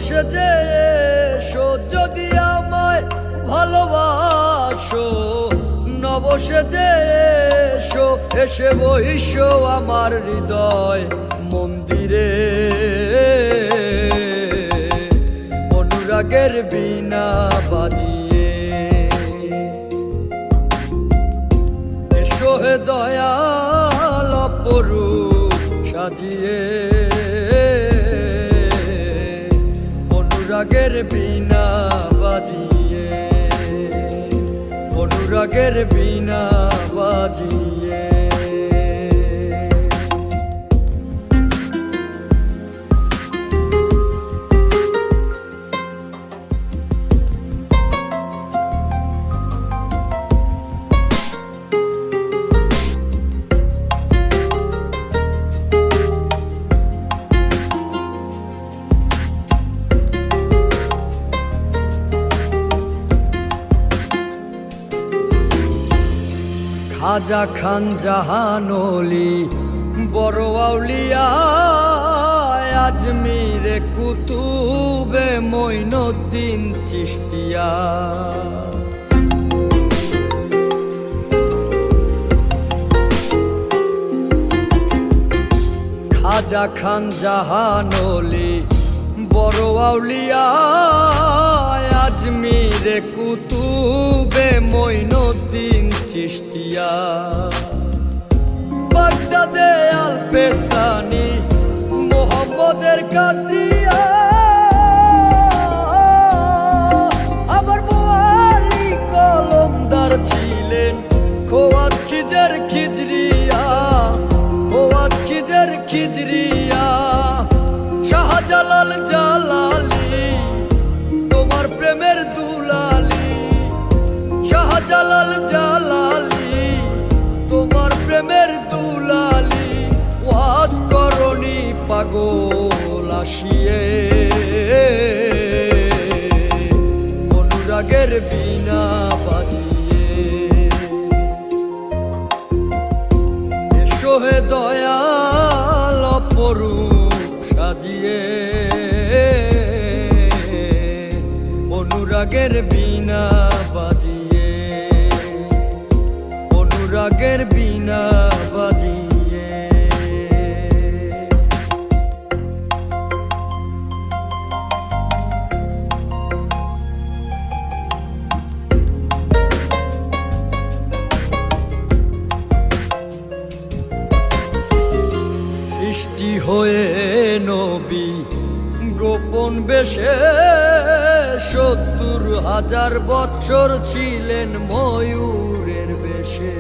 সেজে এসো যদি আমায় ভালোবাসো, নব সেজে এসো, এসে বইসো আমার হৃদয় মন্দিরে। অনুরাগের বীণা বাজিয়ে এসো হে দয়াল অপরূপ সাজিয়ে। অনুরাগের বীণা বাজিয়ে, অনুরাগের বীণা বাজিয়ে। খাজা খান জাহান ওলি বড় আউলিয়া, আজমিরে কুতুবে মঈনুদ্দিন চিশতিয়া। খাজা খান জাহান ওলি বড় আউলিয়া, আজমিরে কুতুবে মঈনুদ্দিন চিশতিয়া। বাগদাদে আল পেসানি মোহাম্মদের কাদরিয়া, আবার বোয়ালি কলমদার ছিলেন খোয়াত খিজের খিজরিয়া, খোয়াত খিজের খিজরিয়া। শাহজালাল জালালি তোমার প্রেমের দুলালি, শাহজালাল জালালি তোমার প্রেমের দুলালি। ওয়াজ করনি পাগল আসিয়ে, অনুরাগের বীণা বাজিয়ে এসো হে দয়াল অপরূপ সাজিয়ে। অনুরাগের বীণা বাজিয়ে, অনুরাগের বীণা বাজিয়ে। সৃষ্টি হয়ে নবী গোপন বেশে ৭০,০০০ বৎসর ছিলেন ময়ূরের বেশে।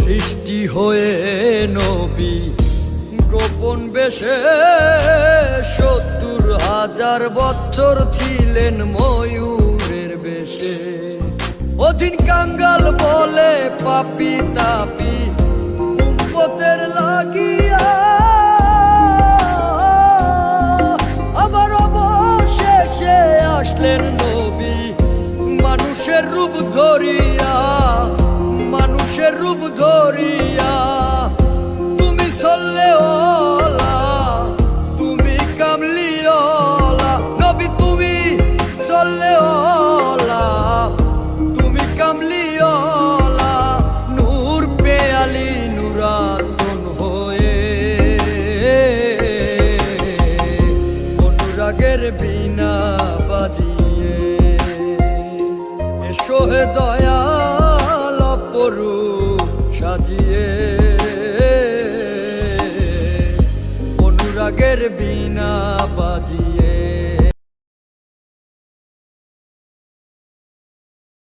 সৃষ্টি হয়ে নবী গোপন বেশে ৭০,০০০ বৎসর ছিলেন ময়ূরের বেশে। অধীন কাঙ্গাল বলে পাপি তাপি উম্মতের লাগিয়া, আবার অবশেষে আসলেন নবী মানুষের রূপ ধরিয়া, মানুষের রূপ ধরিয়া। তুমি সল্লেওয়ালা, তুমি কামলিওয়ালা নবী, তুমি সল্লেওয়ালা, তুমি কামলিওয়ালা। নূর পেয়ালি নুরাতন হয়ে, অনুরাগের বীণা বাজিয়ে এসো হে দয়াল অপরূপ সাজিয়ে। অনুরাগের বীণা বাজিয়ে